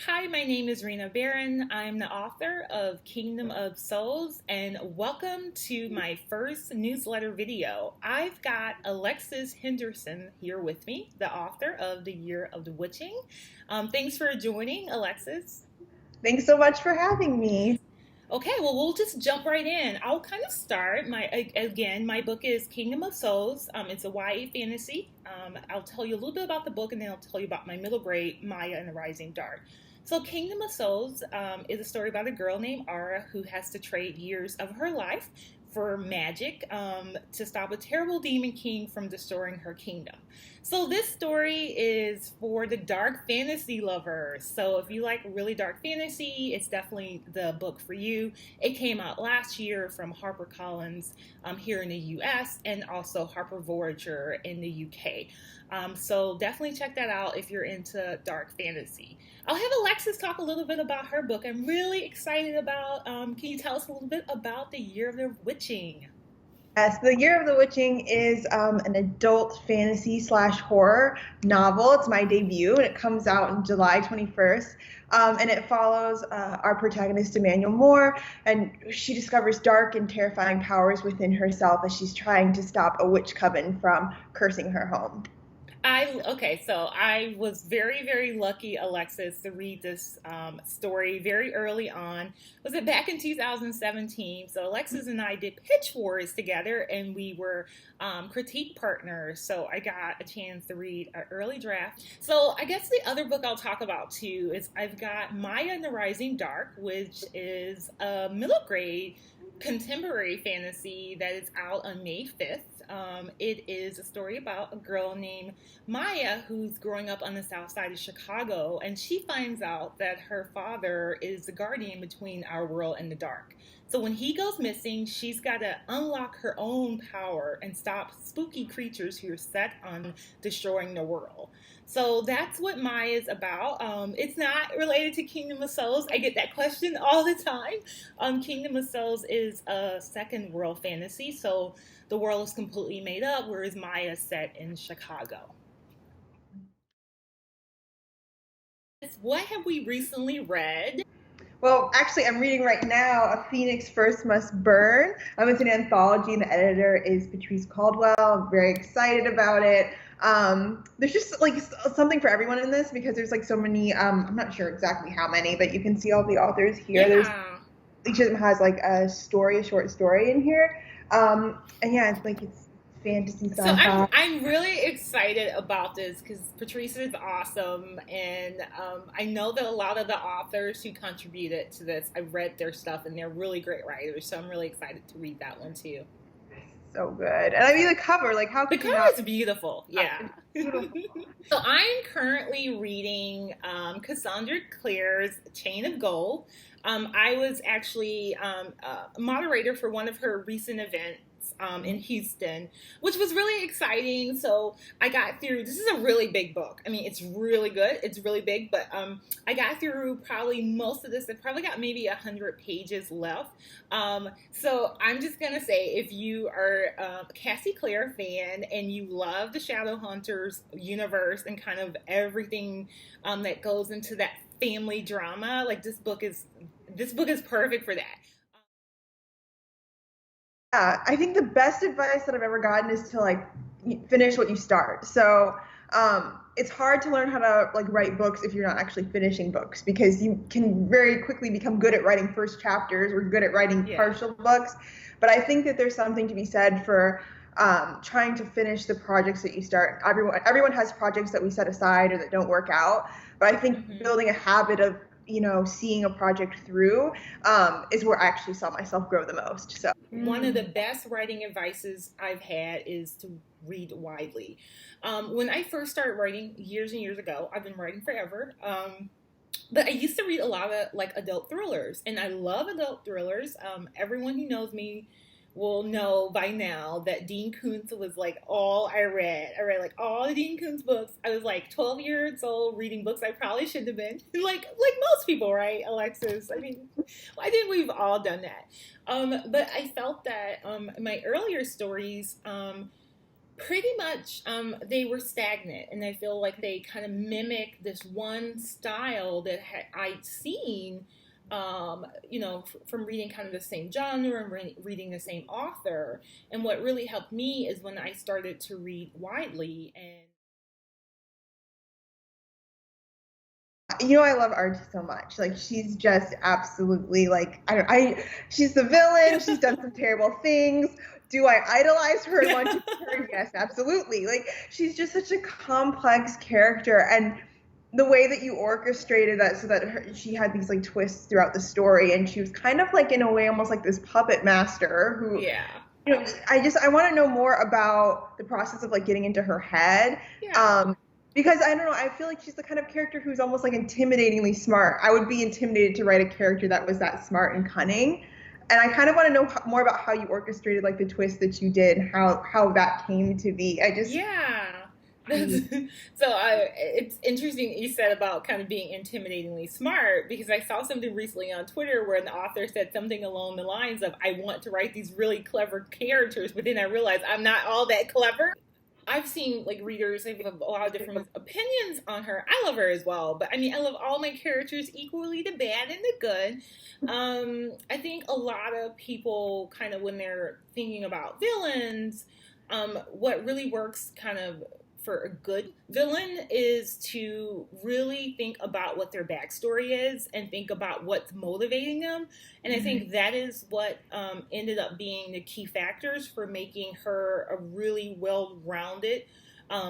Hi, my name is Rena. I'm the author of Kingdom of Souls, and welcome to my first newsletter video. I've got Alexis Henderson here with me, the author of The Year of the Witching. Thanks for joining, Alexis. Thanks so much for having me. Okay, well, we'll just jump right in. I'll kind of start. My book is Kingdom of Souls. It's a YA fantasy. I'll tell you a little bit about the book, and then I'll tell you about my middle grade, Maya and the Rising Dark. So, Kingdom of Souls is a story about a girl named Ara who has to trade years of her life for magic to stop a terrible demon king from destroying her kingdom. So this story is for the dark fantasy lovers. So if you like really dark fantasy, it's definitely the book for you. It came out last year from HarperCollins here in the US and also Harper Voyager in the UK. So definitely check that out if you're into dark fantasy. I'll have Alexis talk a little bit about her book. I'm really excited about. Can you tell us a little bit about the Year of the Witching? Yes, The Year of the Witching is an adult fantasy slash horror novel. It's my debut, and it comes out on July 21st. And it follows our protagonist, Emmanuel Moore, and she discovers dark and terrifying powers within herself as she's trying to stop a witch coven from cursing her home. So I was very, very lucky, Alexis, to read this story very early on. Was it back in 2017? So Alexis and I did Pitch Wars together, and we were critique partners. So I got a chance to read an early draft. So I guess the other book I'll talk about too is I've got Maya and the Rising Dark, which is a middle grade contemporary fantasy that is out on May 5th. It is a story about a girl named Maya who's growing up on the south side of Chicago, and she finds out that her father is the guardian between our world and the dark. So when he goes missing, she's got to unlock her own power and stop spooky creatures who are set on destroying the world. So that's what Maya is about. It's not related to Kingdom of Souls. I get that question all the time. Kingdom of Souls is a second world fantasy, so the world is completely made up, whereas Maya is set in Chicago. What have we recently read? Well, actually, I'm reading right now A Phoenix First Must Burn. It's an anthology, and the editor is Patrice Caldwell. I'm very excited about it. There's just like something for everyone in this because there's like so many. I'm not sure exactly how many, but you can see all the authors here. There's Yeah. each of them has like a short story in here. And yeah, it's fantasy So I'm sci-fi. I'm really excited about this because Patrice is awesome, and I know that a lot of the authors who contributed to this, I've read their stuff, and they're really great writers. So I'm really excited to read that one too. So good. And I mean the cover, like how The could you cover not? is beautiful, yeah. It's beautiful. So I'm currently reading Cassandra Clare's Chain of Gold. I was actually a moderator for one of her recent events in Houston, which was really exciting. So I got through. This is a really big book. I mean, it's really good. It's really big, but I got through probably most of this. I probably got maybe 100 pages left. So I'm just gonna say, if you are a Cassie Clare fan and you love the Shadowhunters universe and kind of everything that goes into that family drama, like this book is perfect for that. Yeah, I think the best advice that I've ever gotten is to like finish what you start. So it's hard to learn how to like write books if you're not actually finishing books because you can very quickly become good at writing first chapters or good at writing Yeah. partial books. But I think that there's something to be said for trying to finish the projects that you start. Everyone has projects that we set aside or that don't work out, but I think Hmm. building a habit of seeing a project through is where I actually saw myself grow the most. So. One of the best writing advices I've had is to read widely. When I first started writing years and years ago, I've been writing forever. But I used to read a lot of like adult thrillers, and I love adult thrillers. Everyone who knows me will know by now that Dean Koontz was like all I read. I read like all the Dean Koontz books. I was like 12 years old reading books I probably shouldn't have been. like most people, right, Alexis? I mean, I think we've all done that. But I felt that my earlier stories. Pretty much, they were stagnant, and I feel like they kind of mimic this one style that I'd seen, from reading kind of the same genre and reading the same author. And what really helped me is when I started to read widely and I love Archie so much. Like she's just absolutely like she's the villain. She's done some terrible things. Do I idolize her and want to be her? Yes, absolutely. Like she's just such a complex character, and the way that you orchestrated that so that she had these like twists throughout the story, and she was kind of like in a way almost like this puppet master who yeah, I want to know more about the process of like getting into her head. yeah. Because I don't know, I feel like she's the kind of character who's almost like intimidatingly smart. I would be intimidated to write a character that was that smart and cunning. And I kind of want to know more about how you orchestrated like the twist that you did, how that came to be. Yeah. I It's interesting that you said about kind of being intimidatingly smart because I saw something recently on Twitter where an author said something along the lines of, I want to write these really clever characters, but then I realized I'm not all that clever. I've seen like readers have a lot of different opinions on her. I love her as well, but I mean, I love all my characters equally, the bad and the good. I think a lot of people kind of when they're thinking about villains, what really works kind of for a good villain is to really think about what their backstory is and think about what's motivating them. And I think that is what ended up being the key factors for making her a really well rounded,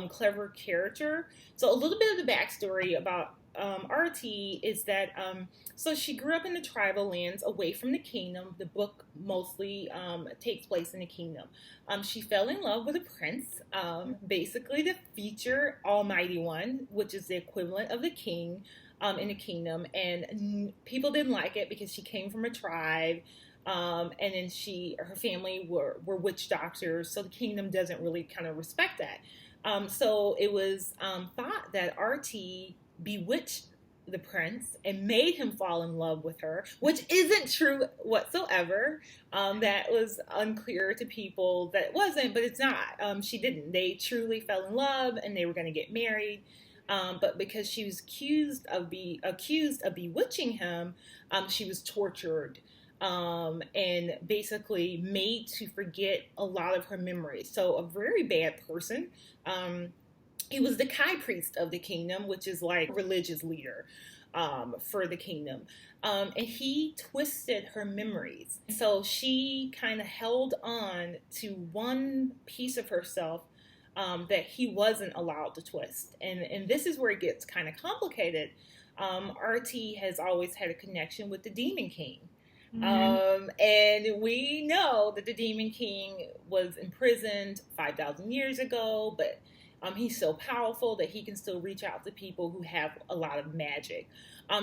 clever character. So, a little bit of the backstory about RT is that so she grew up in the tribal lands away from the kingdom. The book mostly takes place in the kingdom. She fell in love with a prince, basically the future Almighty One, which is the equivalent of the king in the kingdom. And people didn't like it because she came from a tribe. And then her family were witch doctors, so the kingdom doesn't really kind of respect that. So it was thought that RT bewitched the prince and made him fall in love with her, which isn't true whatsoever. That was unclear to people that it wasn't, but it's not. She didn't. They truly fell in love and they were going to get married. But because she was accused of bewitching him, she was tortured and basically made to forget a lot of her memories. So a very bad person. He was the Kai priest of the kingdom, which is like a religious leader for the kingdom. And he twisted her memories. So she kind of held on to one piece of herself that he wasn't allowed to twist. And this is where it gets kind of complicated. RT has always had a connection with the Demon King. And we know that the Demon King was imprisoned 5,000 years ago, but he's so powerful that he can still reach out to people who have a lot of magic.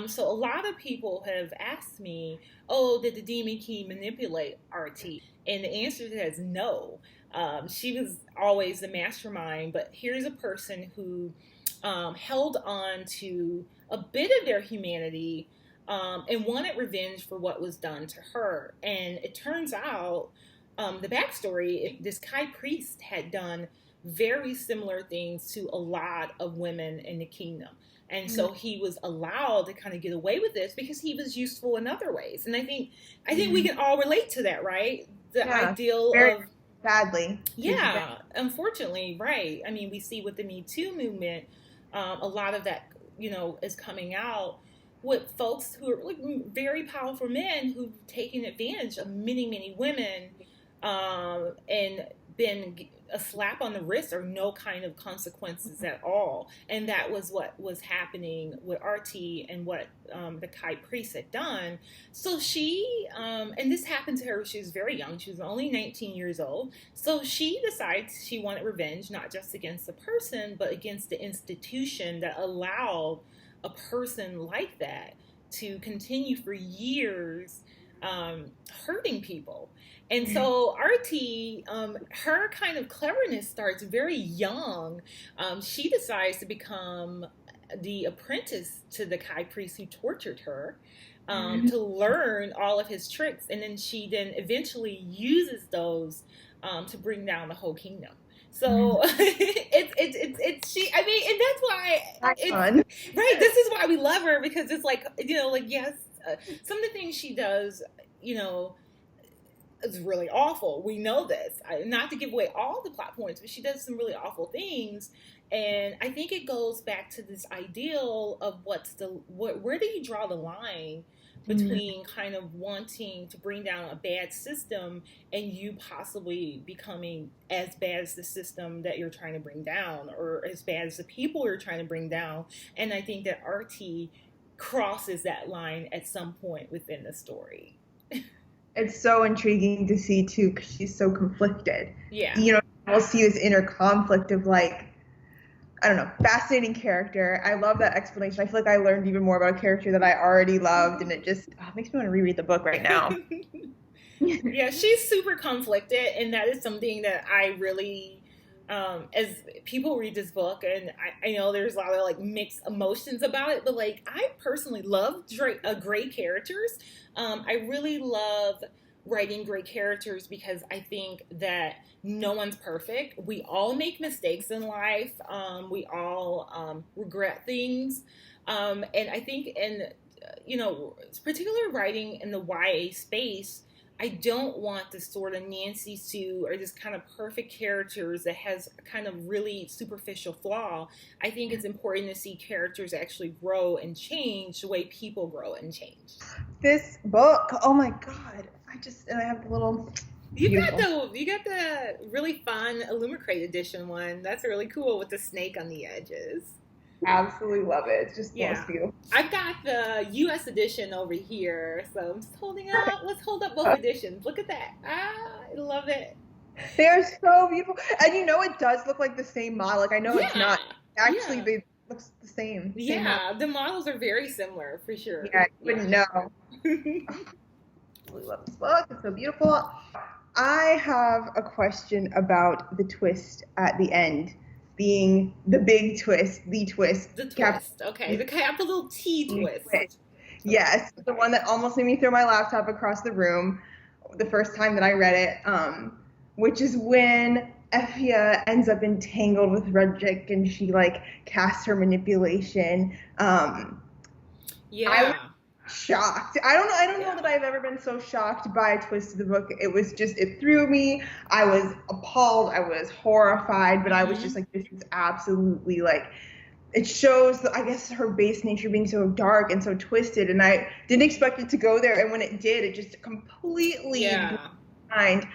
So a lot of people have asked me, oh, did the Demon King manipulate RT? And the answer to that is no. She was always the mastermind, but here's a person who held on to a bit of their humanity and wanted revenge for what was done to her. And it turns out the backstory, this Kai priest had done very similar things to a lot of women in the kingdom. And so he was allowed to kind of get away with this because he was useful in other ways. And I think we can all relate to that, right? The ideal of sadly. Yeah, unfortunately, right. I mean, we see with the Me Too movement, a lot of that, is coming out with folks who are like very powerful men who've taken advantage of many, many women and been a slap on the wrist or no kind of consequences at all. And that was what was happening with RT and what the Kai priest had done. So she, and this happened to her when she was very young. She was only 19 years old. So she decides she wanted revenge, not just against the person, but against the institution that allowed a person like that to continue for years hurting people. And so RT, her kind of cleverness starts very young. She decides to become the apprentice to the Kai priest who tortured her to learn all of his tricks. And then she then eventually uses those to bring down the whole kingdom. So it's she. I mean, and that's why That's it's fun. right. This is why we love her, because it's like, like, yes, some of the things she does, you know, is really awful. We know this. Not to give away all the plot points, but she does some really awful things. And I think it goes back to this ideal of where do you draw the line Mm. between kind of wanting to bring down a bad system and you possibly becoming as bad as the system that you're trying to bring down, or as bad as the people you're trying to bring down. And I think that RT crosses that line at some point within the story. It's so intriguing to see too, because she's so conflicted. Yeah. You know, we'll see this inner conflict of like, I don't know, fascinating character. I love that explanation. I feel like I learned even more about a character that I already loved, and it just makes me want to reread the book right now. Yeah, she's super conflicted, and that is something that I really, as people read this book, and I know there's a lot of like mixed emotions about it, but like I personally love great characters. I really love writing great characters because I think that no one's perfect. We all make mistakes in life. We all regret things, and I think in particular writing in the YA space, I don't want this sort of Nancy Sue or this kind of perfect characters that has a kind of really superficial flaw. I think it's important to see characters actually grow and change the way people grow and change. This book, oh my god! And I have the little beautiful. You got the really fun Illumicrate edition one. That's really cool with the snake on the edges. Absolutely love it. It's just the Yeah. most beautiful. I've got the US edition over here, so I'm just holding Okay. up. Let's hold up both editions. Look at that. I love it. They are so beautiful, and you know it does look like the same model. Like I know it's not. Actually, Yeah. they looks the same. Yeah, the models are very similar for sure. Yeah, you wouldn't know. Absolutely love this book. It's so beautiful. I have a question about the twist at the end being the big twist, the twist. The twist. Okay, the capital T twist. Twist. Yes, the one that almost made me throw my laptop across the room the first time that I read it, which is when Effia ends up entangled with Rudrick and she like casts her manipulation. Yeah. I was shocked. I don't know that I've ever been so shocked by a twist of the book. It was just, it threw me. I was appalled. I was horrified, but I was just like, this is absolutely like, it shows, I guess, her base nature being so dark and so twisted, and I didn't expect it to go there, and when it did, it just completely blew my mind.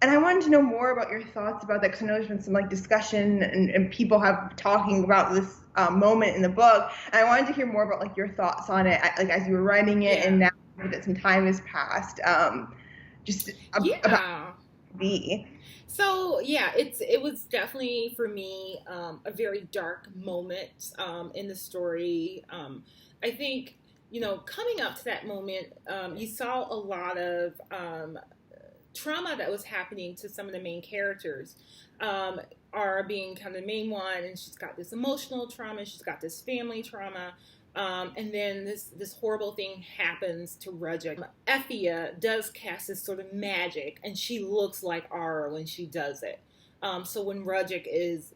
And I wanted to know more about your thoughts about that, because I know there's been some like discussion and people have talking about this moment in the book, and I wanted to hear more about like your thoughts on it, like as you were writing it, and now that some time has passed, about B. So yeah, it was definitely for me a very dark moment in the story. I think coming up to that moment, you saw a lot of trauma that was happening to some of the main characters. Are being kind of the main one, and she's got this emotional trauma, she's got this family trauma. And then this horrible thing happens to Rudrick. Effia does cast this sort of magic, and she looks like Aura when she does it. So when Rudrick is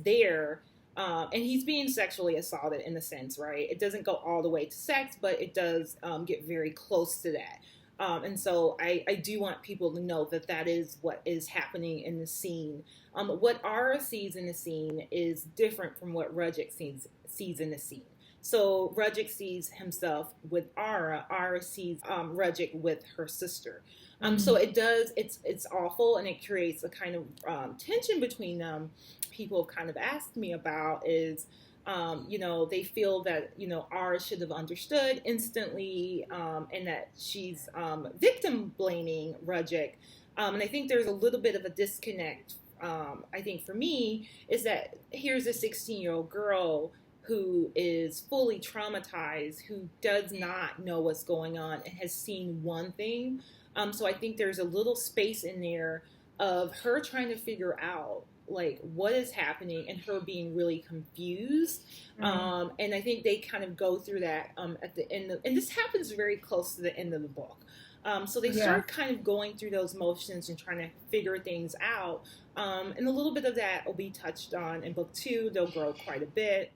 there, and he's being sexually assaulted in a sense, right? It doesn't go all the way to sex, but it does get very close to that. And so I do want people to know that is what is happening in the scene. What Aura sees in the scene is different from what Rudrick sees in the scene. So Rudrick sees himself with Aura. Aura sees Rudrick with her sister. So it's awful, and it creates a kind of tension between them. People have kind of asked me about is, they feel that, Aura should have understood instantly, and that she's victim blaming Rudrick. And I think there's a little bit of a disconnect. I think for me is that here's a 16-year-old girl who is fully traumatized, who does not know what's going on and has seen one thing. So I think there's a little space in there of her trying to figure out like what is happening and her being really confused. And I think they kind of go through that at the end and this happens very close to the end of the book. So they Yeah. start kind of going through those motions and trying to figure things out. And a little bit of that will be touched on in book 2. They'll grow quite a bit.